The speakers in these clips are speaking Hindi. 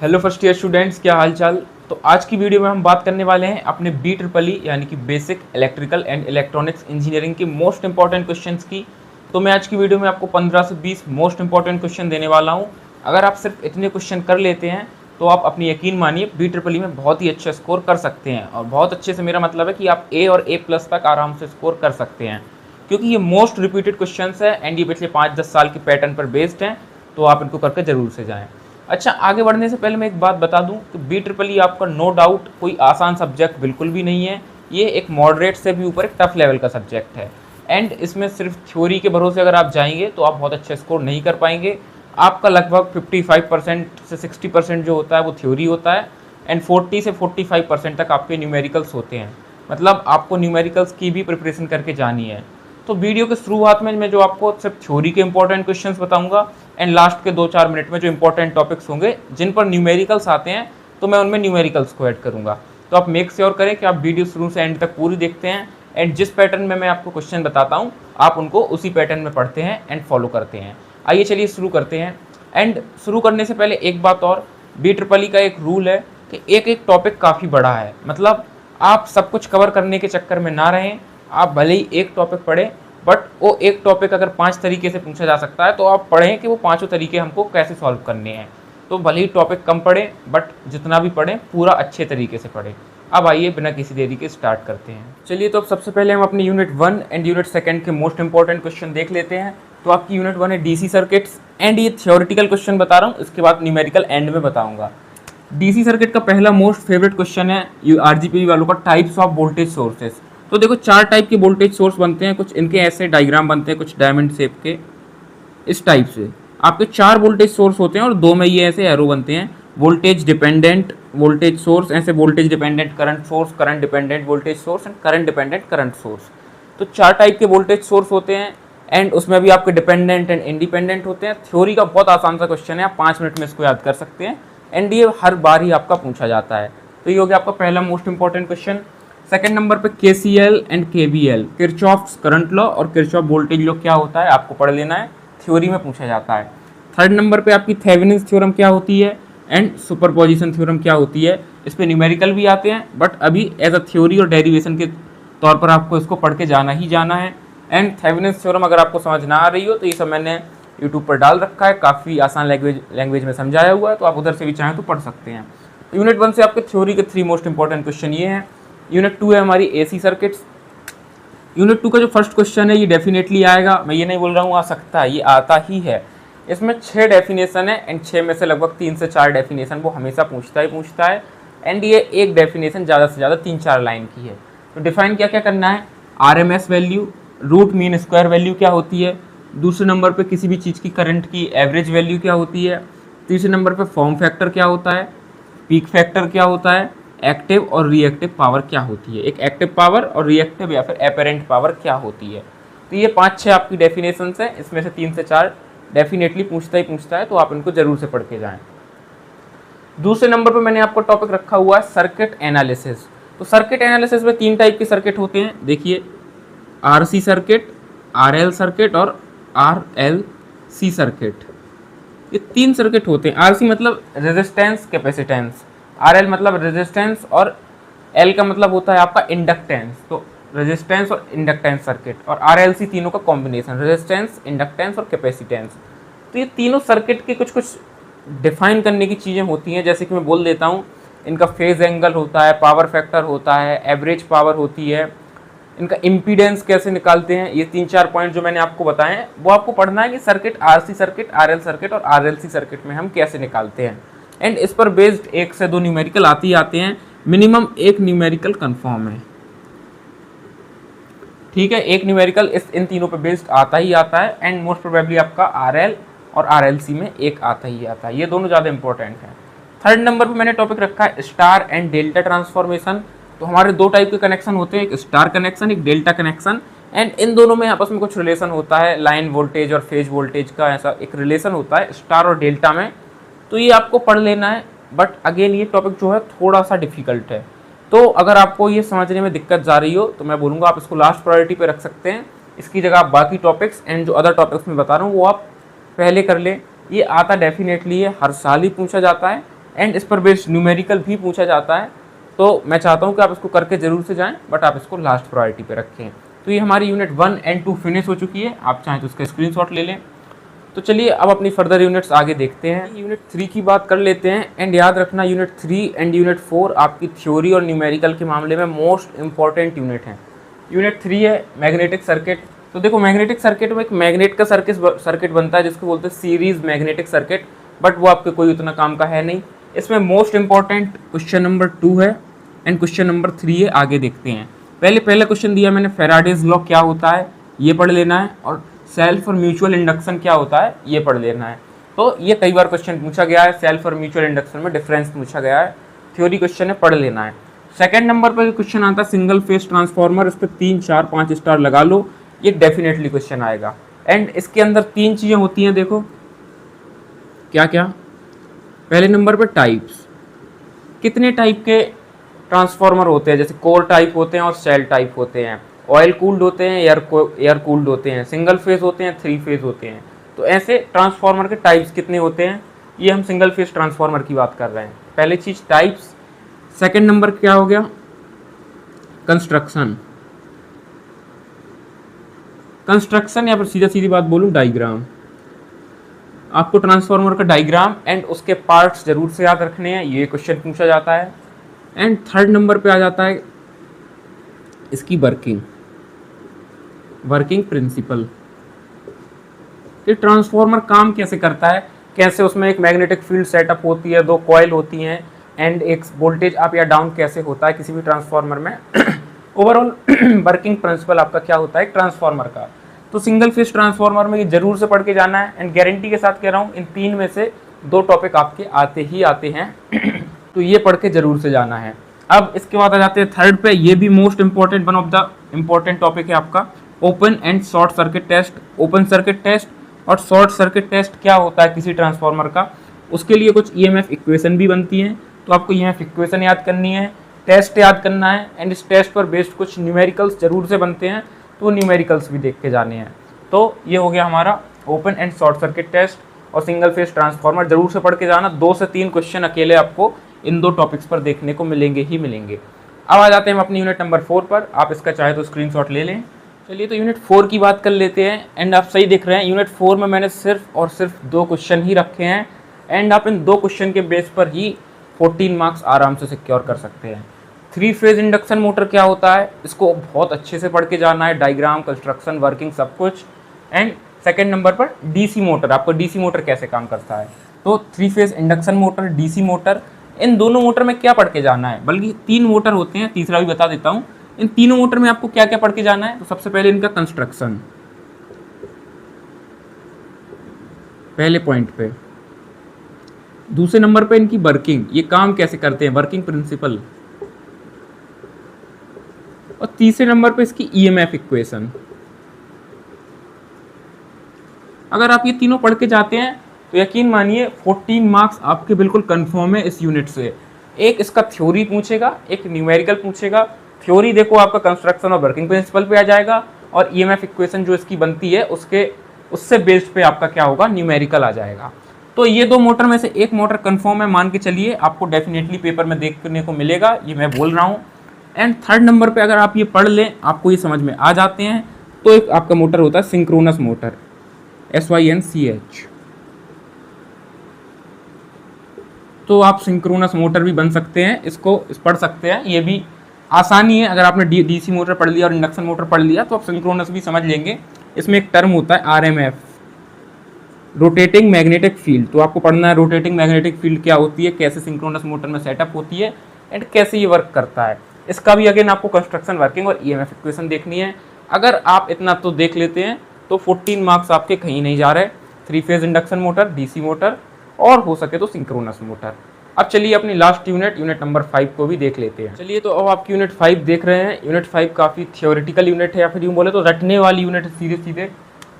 हेलो फर्स्ट ईयर स्टूडेंट्स, क्या हाल चाल। तो आज की वीडियो में हम बात करने वाले हैं अपने BEE यानी कि basic electrical and electronics engineering के मोस्ट इंपॉर्टेंट क्वेश्चंस की। तो मैं आज की वीडियो में आपको 15 से 20 मोस्ट इंपॉर्टेंट क्वेश्चन देने वाला हूं। अगर आप सिर्फ इतने क्वेश्चन कर लेते हैं तो आप अपनी यकीन मानिए BEE में बहुत ही अच्छा स्कोर कर सकते हैं। और बहुत अच्छे से मेरा मतलब है कि आप A और A+ तक आराम से स्कोर कर सकते हैं, क्योंकि ये मोस्ट रिपीटेड क्वेश्चन है एंड ये पिछले 5-10 साल के पैटर्न पर बेस्ड हैं। तो आप इनको करके ज़रूर से जाएँ। अच्छा, आगे बढ़ने से पहले मैं एक बात बता दूं कि BEE आपका नो डाउट कोई आसान सब्जेक्ट बिल्कुल भी नहीं है। ये एक मॉडरेट से भी ऊपर एक टफ लेवल का सब्जेक्ट है एंड इसमें सिर्फ थ्योरी के भरोसे अगर आप जाएंगे तो आप बहुत अच्छे स्कोर नहीं कर पाएंगे। आपका लगभग 55% से 60% जो होता है वो थ्योरी होता है एंड 40 से 45% तक आपके न्यूमेरिकल्स होते हैं। मतलब आपको न्यूमेरिकल्स की भी प्रिपरेशन करके जानी है। तो वीडियो के शुरुआत में मैं जो आपको सिर्फ थ्योरी के इंपॉर्टेंट क्वेश्चंस बताऊंगा एंड लास्ट के 2-4 मिनट में जो इंपॉर्टेंट टॉपिक्स होंगे जिन पर न्यूमेरिकल्स आते हैं तो मैं उनमें न्यूमेरिकल्स को ऐड करूंगा। तो आप मेक श्योर करें कि आप वीडियो शुरू से एंड तक पूरी देखते हैं एंड जिस पैटर्न में मैं आपको क्वेश्चन बताता हूँ आप उनको उसी पैटर्न में पढ़ते हैं एंड फॉलो करते हैं। आइए चलिए शुरू करते हैं। एंड शुरू करने से पहले एक बात और, BEE का एक रूल है कि एक एक टॉपिक काफ़ी बड़ा है। मतलब आप सब कुछ कवर करने के चक्कर में ना रहें। आप भले ही एक टॉपिक पढ़ें बट वो एक टॉपिक अगर 5 तरीके से पूछा जा सकता है तो आप पढ़ें कि वो 5 तरीके हमको कैसे सॉल्व करने हैं। तो भले ही टॉपिक कम पढ़ें बट जितना भी पढ़ें पूरा अच्छे तरीके से पढ़ें। अब आइए बिना किसी देरी के स्टार्ट करते हैं। चलिए, तो अब सबसे पहले हम अपनी यूनिट 1 एंड यूनिट 2 के मोस्ट इंपॉर्टेंट क्वेश्चन देख लेते हैं। तो आपकी यूनिट 1 है DC सर्किट्स एंड ये थ्योरेटिकल क्वेश्चन बता रहा हूँ, इसके बाद न्यूमेरिकल एंड में बताऊँगा। DC सर्किट का पहला मोस्ट फेवरेट क्वेश्चन है RGPV वालों का, टाइप्स ऑफ वोल्टेज सोर्सेज। तो देखो 4 टाइप के वोल्टेज सोर्स बनते हैं, कुछ इनके ऐसे डायग्राम बनते हैं, कुछ डायमंड शेप के इस टाइप से। आपके 4 वोल्टेज सोर्स होते हैं और 2 में ये ऐसे एरो बनते हैं। वोल्टेज डिपेंडेंट वोल्टेज सोर्स, ऐसे voltage dependent current source, current dependent voltage source and current dependent current source. तो 4 टाइप के वोल्टेज सोर्स होते हैं एंड उसमें भी आपके डिपेंडेंट एंड इंडिपेंडेंट होते हैं। थ्योरी का बहुत आसान सा क्वेश्चन है, आप 5 मिनट में इसको याद कर सकते हैं एंड ये हर बार ही आपका पूछा जाता है। तो ये हो गया आपका पहला most important question. Second number पे KCL and KVL, Kirchhoff's current law और किरचॉफ वोल्टेज लॉ क्या होता है आपको पढ़ लेना है, थ्योरी में पूछा जाता है। थर्ड नंबर पे आपकी थेवेनिन्स थ्योरम क्या होती है एंड सुपरपोजिशन थ्योरम क्या होती है। इस पे न्यूमेरिकल भी आते हैं बट अभी एज अ थ्योरी और डेरिवेशन के तौर पर आपको इसको पढ़ के जाना ही जाना है। एंड थेवेनिन्स थ्योरम अगर आपको समझ ना आ रही हो तो ये सब मैंने यूट्यूब पर डाल रखा है, काफ़ी आसान लैंग्वेज में समझाया हुआ है, तो आप उधर से भी चाहें तो पढ़ सकते हैं। यूनिट 1 से आपके थ्योरी के 3 मोस्ट इंपॉर्टेंट क्वेश्चन ये हैं। यूनिट 2 है हमारी AC सर्किट्स। यूनिट 2 का जो फर्स्ट क्वेश्चन है ये डेफिनेटली आएगा, मैं ये नहीं बोल रहा हूँ आ सकता है, ये आता ही है। इसमें 6 डेफिनेशन है एंड 6 में से लगभग 3 से 4 डेफिनेशन वो हमेशा पूछता है एंड ये एक डेफिनेशन ज़्यादा से ज़्यादा 3-4 लाइन की है। तो डिफाइन क्या क्या करना है, RMS value, root mean square value क्या होती है। दूसरे नंबर पे किसी भी चीज़ की करंट की एवरेज वैल्यू क्या होती है। तीसरे नंबर पे फॉर्म फैक्टर क्या होता है, पीक फैक्टर क्या होता है, एक्टिव और रिएक्टिव पावर क्या होती है, एक एक्टिव पावर और रिएक्टिव या फिर एपेरेंट पावर क्या होती है। तो ये 5-6 आपकी डेफिनेशन है, इसमें से 3 से 4 डेफिनेटली पूछता है, तो आप इनको जरूर से पढ़ के जाएं। दूसरे नंबर पर मैंने आपको टॉपिक रखा हुआ है सर्किट एनालिसिस। तो सर्किट एनालिसिस में 3 टाइप के सर्किट होते हैं, देखिए RC सर्किट, RL सर्किट और RLC सर्किट। ये 3 सर्किट होते हैं। RC मतलब रेजिस्टेंस कैपेसिटेंस, RL मतलब रेजिस्टेंस और L का मतलब होता है आपका इंडक्टेंस। तो रेजिस्टेंस और इंडक्टेंस सर्किट और RLC तीनों का कॉम्बिनेशन, रेजिस्टेंस, इंडक्टेंस और कैपेसिटेंस। तो ये तीनों सर्किट के कुछ कुछ डिफाइन करने की चीज़ें होती हैं, जैसे कि मैं बोल देता हूँ, इनका फेज एंगल होता है, पावर फैक्टर होता है, एवरेज पावर होती है, इनका इम्पीडेंस कैसे निकालते हैं। ये 3-4 पॉइंट जो मैंने आपको बताए हैं वो आपको पढ़ना है कि circuit RC circuit, RL circuit और RLC सर्किट में हम कैसे निकालते हैं। एंड इस पर बेस्ड 1 से 2 न्यूमेरिकल आते हैं, मिनिमम 1 न्यूमेरिकल कंफर्म है, ठीक है। 1 न्यूमेरिकल इन तीनों पे बेस्ड आता ही आता है एंड मोस्ट प्रोबेबली आपका RL और RLC में एक आता ही आता है, ये दोनों ज़्यादा इंपॉर्टेंट है। थर्ड नंबर पे मैंने टॉपिक रखा है स्टार एंड डेल्टा ट्रांसफॉर्मेशन। तो हमारे 2 टाइप के कनेक्शन होते हैं, एक स्टार कनेक्शन, एक डेल्टा कनेक्शन एंड इन दोनों में आपस में कुछ रिलेशन होता है, लाइन वोल्टेज और फेज वोल्टेज का ऐसा एक रिलेशन होता है स्टार और डेल्टा में। तो ये आपको पढ़ लेना है बट अगेन ये टॉपिक जो है थोड़ा सा डिफिकल्ट है। तो अगर आपको ये समझने में दिक्कत जा रही हो तो मैं बोलूँगा आप इसको लास्ट प्रायोरिटी पे रख सकते हैं। इसकी जगह आप बाकी टॉपिक्स एंड जो अदर टॉपिक्स में बता रहा हूँ वो आप पहले कर लें। ये आता डेफिनेटली है, हर साल ही पूछा जाता है एंड इस पर बेस्ड न्यूमेरिकल भी पूछा जाता है। तो मैं चाहता हूँ कि आप इसको करके जरूर से जाएं, बट आप इसको लास्ट प्रायोरिटी पे रखें। तो ये हमारी यूनिट 1 एंड 2 फिनिश हो चुकी है, आप चाहें तो उसका स्क्रीनशॉट ले लें। तो चलिए अब अपनी फर्दर यूनिट्स आगे देखते हैं। यूनिट 3 की बात कर लेते हैं। एंड याद रखना यूनिट 3 एंड यूनिट 4 आपकी थ्योरी और न्यूमेरिकल के मामले में मोस्ट इंपॉर्टेंट यूनिट हैं। यूनिट 3 है मैग्नेटिक सर्किट। तो देखो मैग्नेटिक सर्किट में एक मैग्नेट का सर्किट बनता है जिसको बोलते हैं सीरीज मैग्नेटिक सर्किट, बट वो आपके कोई उतना काम का है नहीं। इसमें मोस्ट इंपॉर्टेंट क्वेश्चन नंबर 2 है एंड क्वेश्चन नंबर 3 है, आगे देखते हैं। पहला क्वेश्चन दिया मैंने, फैराडेज लॉ क्या होता है ये पढ़ लेना है, और सेल्फ और म्यूचुअल इंडक्शन क्या होता है ये पढ़ लेना है। तो ये कई बार क्वेश्चन पूछा गया है, सेल्फ और म्यूचुअल इंडक्शन में डिफरेंस पूछा गया है, थ्योरी क्वेश्चन है, पढ़ लेना है। सेकंड नंबर पर क्वेश्चन आता है सिंगल फेज ट्रांसफार्मर, इस पर 3 4 5 स्टार लगा लो, ये डेफिनेटली क्वेश्चन आएगा। एंड इसके अंदर 3 चीज़ें होती हैं, देखो क्या क्या। पहले नंबर पर टाइप्स, कितने टाइप के ट्रांसफार्मर होते हैं, जैसे कोर टाइप होते हैं और सेल टाइप होते हैं, ऑयल कूल्ड होते हैं, एयर कूल्ड होते हैं, सिंगल फेज होते हैं, 3 फेज होते हैं। तो ऐसे ट्रांसफार्मर के टाइप्स कितने होते हैं, ये हम सिंगल फेज ट्रांसफार्मर की बात कर रहे हैं। पहली चीज टाइप्स। सेकंड नंबर क्या हो गया, कंस्ट्रक्शन। कंस्ट्रक्शन या फिर सीधा सीधी बात बोलूं डायग्राम, आपको ट्रांसफार्मर का डायग्राम एंड उसके पार्ट्स जरूर से याद रखने हैं, ये क्वेश्चन पूछा जाता है। एंड थर्ड नंबर पे आ जाता है इसकी वर्किंग प्रिंसिपल, कि ट्रांसफार्मर काम कैसे करता है, कैसे उसमें एक मैग्नेटिक फील्ड सेटअप होती है, 2 कॉइल होती हैं, एंड एक वोल्टेज अप या डाउन कैसे होता है किसी भी ट्रांसफार्मर में। ओवरऑल वर्किंग प्रिंसिपल आपका क्या होता है ट्रांसफार्मर का। तो सिंगल फेज ट्रांसफार्मर में ये जरूर से पढ़ के जाना है, एंड गारंटी के साथ कह रहा हूँ इन 3 में से 2 टॉपिक आपके आते ही आते हैं। तो ये पढ़ के जरूर से जाना है। अब इसके बाद आ जाते हैं थर्ड पे, ये भी most important, one of the important topic है आपका open and short circuit test. Open circuit test और शॉर्ट सर्किट टेस्ट क्या होता है किसी ट्रांसफार्मर का, उसके लिए कुछ ईएमएफ इक्वेशन भी बनती हैं। तो आपको ईएमएफ इक्वेशन याद करनी है, टेस्ट याद करना है, एंड इस टेस्ट पर बेस्ड कुछ न्यूमेरिकल्स जरूर से बनते हैं, तो न्यूमेरिकल्स भी देख के जाने हैं। तो ये हो गया हमारा open and short circuit test और सिंगल फेज ट्रांसफार्मर, जरूर से पढ़ के जाना। 2 से 3 क्वेश्चन अकेले आपको इन 2 टॉपिक्स पर देखने को मिलेंगे ही मिलेंगे। अब आ जाते हैं हम अपनी यूनिट नंबर 4 पर, आप इसका चाहे तो स्क्रीनशॉट ले लें। चलिए तो यूनिट 4 की बात कर लेते हैं। एंड आप सही देख रहे हैं, यूनिट 4 में मैंने सिर्फ और सिर्फ 2 क्वेश्चन ही रखे हैं, एंड आप इन 2 क्वेश्चन के बेस पर ही 14 मार्क्स आराम से सिक्योर कर सकते हैं। 3 फेज इंडक्शन मोटर क्या होता है, इसको बहुत अच्छे से पढ़ के जाना है, डायग्राम, कंस्ट्रक्शन, वर्किंग सब कुछ। एंड सेकेंड नंबर पर डीसी मोटर, आपको डीसी मोटर कैसे काम करता है। तो 3 phase induction motor, DC motor, इन दोनों मोटर में क्या पढ़ के जाना है, बल्कि 3 मोटर होते हैं, तीसरा भी बता देता हूँ। इन तीनों मोटर में आपको क्या क्या पढ़ के जाना है। तो सबसे पहले इनका कंस्ट्रक्शन, पहले पॉइंट पे। दूसरे नंबर पे इनकी वर्किंग, ये काम कैसे करते हैं, वर्किंग प्रिंसिपल। और तीसरे नंबर पे इसकी ईएमएफ इक्वेशन। अगर आप ये तीनों पढ़ के जाते हैं तो यकीन मानिए 14 मार्क्स आपके बिल्कुल कंफर्म है इस यूनिट से। एक इसका थ्योरी पूछेगा, एक न्यूमेरिकल पूछेगा। थ्योरी देखो आपका कंस्ट्रक्शन और वर्किंग प्रिंसिपल पे आ जाएगा, और ईएमएफ इक्वेशन जो इसकी बनती है उससे बेस्ड पे आपका क्या होगा, न्यूमेरिकल आ जाएगा। तो ये 2 मोटर में से एक मोटर कंफर्म है, मान के चलिए, आपको डेफिनेटली पेपर में देखने को मिलेगा, ये मैं बोल रहा हूँ। एंड थर्ड नंबर पे अगर आप ये पढ़ लें, आपको ये समझ में आ जाते हैं, तो एक आपका मोटर होता है सिंक्रोनस मोटर, SYNCH। तो आप सिंक्रोनस मोटर भी बन सकते हैं, इसको पढ़ सकते हैं, ये भी आसानी है। अगर आपने डीसी मोटर पढ़ लिया और इंडक्शन मोटर पढ़ लिया तो आप सिंक्रोनस भी समझ लेंगे। इसमें एक टर्म होता है RMF, रोटेटिंग मैग्नेटिक फील्ड। तो आपको पढ़ना है रोटेटिंग मैग्नेटिक फील्ड क्या होती है, कैसे सिंक्रोनस मोटर में सेटअप होती है, एंड कैसे ये वर्क करता है। इसका भी अगेन आपको कंस्ट्रक्शन, वर्किंग और ईएमएफ इक्वेशन देखनी है। अगर आप इतना तो देख लेते हैं तो 14 मार्क्स आपके कहीं नहीं जा रहे। 3 phase induction motor, DC motor, और हो सके तो सिंक्रोनस मोटर। अब चलिए अपनी लास्ट यूनिट नंबर 5 को भी देख लेते हैं। चलिए तो अब आपकी यूनिट 5 देख रहे हैं। यूनिट 5 काफ़ी थियोरेटिकल यूनिट है, या फिर यूँ बोले तो रटने वाली यूनिट है सीधे सीधे।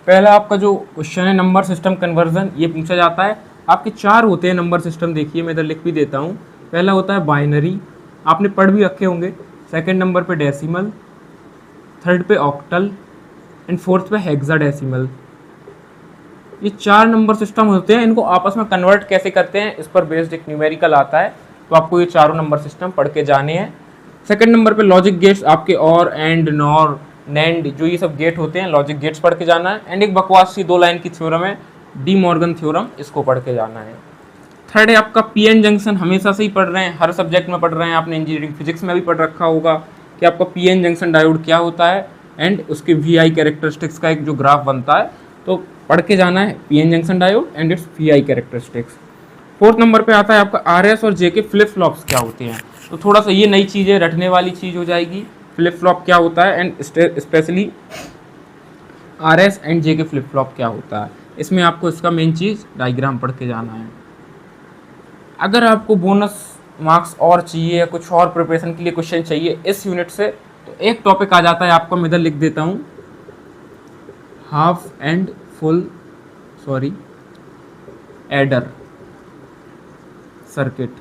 पहला आपका जो क्वेश्चन है नंबर सिस्टम कन्वर्जन, ये पूछा जाता है। आपके 4 होते हैं नंबर सिस्टम, देखिए मैं इधर लिख भी देता हूँ। पहला होता है बाइनरी, आपने पढ़ भी रखे होंगे। सेकेंड नंबर पे डेसिमल, थर्ड पे ऑक्टल, एंड फोर्थ पे हेक्साडेसिमल। ये 4 नंबर सिस्टम होते हैं, इनको आपस में कन्वर्ट कैसे करते हैं इस पर बेस्ड एक न्यूमेरिकल आता है, तो आपको ये चारों नंबर सिस्टम पढ़ के जाने हैं। सेकंड नंबर पे लॉजिक गेट्स, आपके और एंड नॉर नैंड जो ये सब गेट होते हैं, लॉजिक गेट्स पढ़ के जाना है। एंड एक बकवास सी 2 लाइन की थ्योरम है, डी मॉर्गन थ्योरम, इसको पढ़ के जाना है। थर्ड है आपका पीएन जंक्शन, हमेशा से ही पढ़ रहे हैं, हर सब्जेक्ट में पढ़ रहे हैं, आपने इंजीनियरिंग फिजिक्स में भी पढ़ रखा होगा कि आपका पीएन जंक्शन डायोड क्या होता है एंड उसके वीआई कैरेक्टरिस्टिक्स का एक जो ग्राफ बनता है, तो पढ़ के जाना है PN junction diode and it's VI characteristics. Fourth number पे आता है आपका आरएस और जे के फ्लिप फ्लॉप्स क्या होते हैं, तो थोड़ा सा ये नई चीज़ है, रटने वाली चीज़ हो जाएगी। फ्लिप फ्लॉप क्या होता है and specially RS and J K flip flop क्या होता है, इसमें आपको इसका मेन चीज़ डायग्राम पढ़ के जाना है। अगर आपको बोनस मार्क्स और चाहिए या कुछ और प्रिपरेशन के लिए क्वेश्चन चाहिए इस यूनिट से, तो एक टॉपिक आ जाता है, आपको मैं इधर लिख देता हूँ, half and full adder circuit.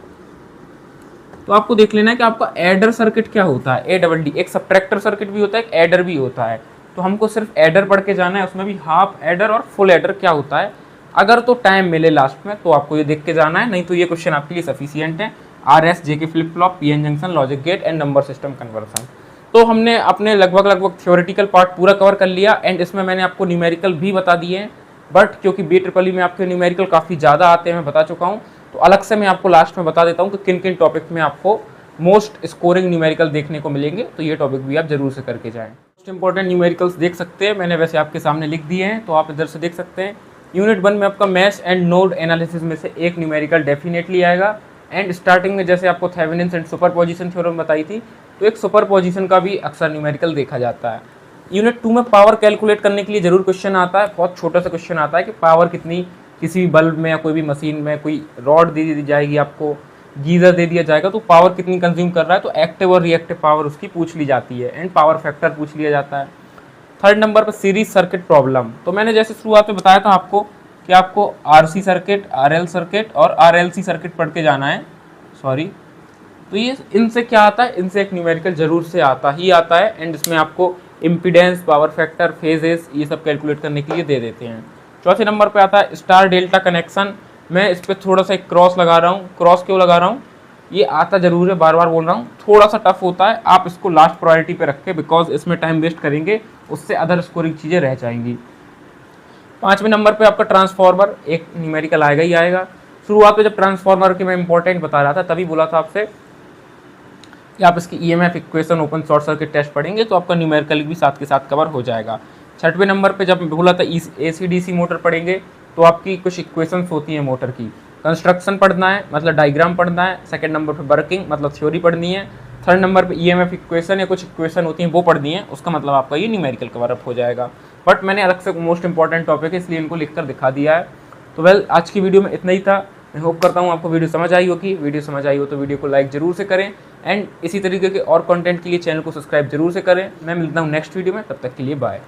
तो आपको देख लेना है कि आपका एडर सर्किट क्या होता है, ADD, एक सबट्रैक्टर सर्किट भी होता है, एक एडर भी होता है, तो हमको सिर्फ एडर पढ़ के जाना है, उसमें भी हाफ एडर और फुल एडर क्या होता है। अगर तो टाइम मिले लास्ट में तो आपको ये देख के जाना है, नहीं तो ये क्वेश्चन आपके लिए सफिशियंट है। RS, J K flip flop, PN junction, logic gate and number system conversion. तो हमने अपने लगभग थ्योरेटिकल पार्ट पूरा कवर कर लिया एंड इसमें मैंने आपको न्यूमेरिकल भी बता दिए हैं, बट क्योंकि BEE में आपके न्यूमेरिकल काफ़ी ज़्यादा आते हैं, मैं बता चुका हूँ, तो अलग से मैं आपको लास्ट में बता देता हूँ कि किन किन टॉपिक में आपको मोस्ट स्कोरिंग न्यूमेरिकल देखने को मिलेंगे, तो ये टॉपिक भी आप जरूर से करके जाएं। मोस्ट इंपॉर्टेंट न्यूमेरिकल्स देख सकते हैं, मैंने वैसे आपके सामने लिख दिए हैं, तो आप इधर से देख सकते हैं। यूनिट 1 में आपका मैश एंड नोड एनालिसिस में से एक न्यूमेरिकल डेफिनेटली आएगा। एंड स्टार्टिंग में जैसे आपको थेवेनिन्स एंड सुपरपोजिशन थ्योरम बताई थी, तो एक सुपरपोजिशन का भी अक्सर न्यूमेरिकल देखा जाता है। यूनिट 2 में पावर कैलकुलेट करने के लिए जरूर क्वेश्चन आता है, बहुत छोटा सा क्वेश्चन आता है कि पावर कितनी किसी भी बल्ब में या कोई भी मशीन में, कोई रॉड दे दी जाएगी आपको, गीजर दे दिया जाएगा, तो पावर कितनी कंज्यूम कर रहा है, तो एक्टिव और रिएक्टिव पावर उसकी पूछ ली जाती है एंड पावर फैक्टर पूछ लिया जाता है। थर्ड नंबर पर सीरीज सर्किट प्रॉब्लम, तो मैंने जैसे शुरुआत में बताया था आपको कि आपको आरसी सर्किट, आरएल सर्किट और आरएलसी सर्किट पढ़ के जाना है, तो ये इनसे क्या आता है, इनसे एक न्यूमेरिकल जरूर से आता है एंड इसमें आपको इम्पीडेंस, पावर फैक्टर, फेजेस, ये सब कैलकुलेट करने के लिए दे देते हैं। चौथे नंबर पे आता है स्टार डेल्टा कनेक्शन, मैं इस पर थोड़ा सा एक क्रॉस लगा रहा हूँ, क्रॉस क्यों लगा रहा हूँ, ये आता जरूर है, बार बार बोल रहा हूँ, थोड़ा सा टफ होता है, आप इसको लास्ट प्रायोरिटी पे रखें, बिकॉज इसमें टाइम वेस्ट करेंगे, उससे अदर स्कोरिंग चीज़ें रह जाएंगी। पाँचवें नंबर पे आपका ट्रांसफार्मर, एक न्यूमेरिकल आएगा ही आएगा। शुरुआत में जब ट्रांसफार्मर की मैं इंपॉर्टेंट बता रहा था तभी बोला था आपसे कि आप इसकी EMF equation, open short circuit test पढ़ेंगे तो आपका न्यूमेरिकल भी साथ के साथ कवर हो जाएगा। छठवें नंबर पे जब बोला था AC/DC मोटर पढ़ेंगे तो आपकी कुछ इक्वेशंस होती हैं मोटर की, कंस्ट्रक्शन पढ़ना है, मतलब डायग्राम पढ़ना है। सेकंड नंबर पे वर्किंग, मतलब थ्योरी पढ़नी है। थर्ड नंबर पे EMF इक्वेशन या कुछ इक्वेशन होती हैं वो पढ़नी है, उसका मतलब आपका ये न्यूमेरिकल कवर अप हो जाएगा। बट मैंने अलग से मोस्ट इंपॉर्टेंट टॉपिक है इसलिए इनको लिखकर दिखा दिया है। तो वेल, आज की वीडियो में इतना ही था। मैं होप करता हूँ आपको वीडियो समझ आई होगी। वीडियो समझ आई हो तो वीडियो को लाइक जरूर से करें एंड इसी तरीके के और कंटेंट के लिए चैनल को सब्सक्राइब जरूर से करें। मैं मिलता हूँ नेक्स्ट वीडियो में, तब तक के लिए बाय।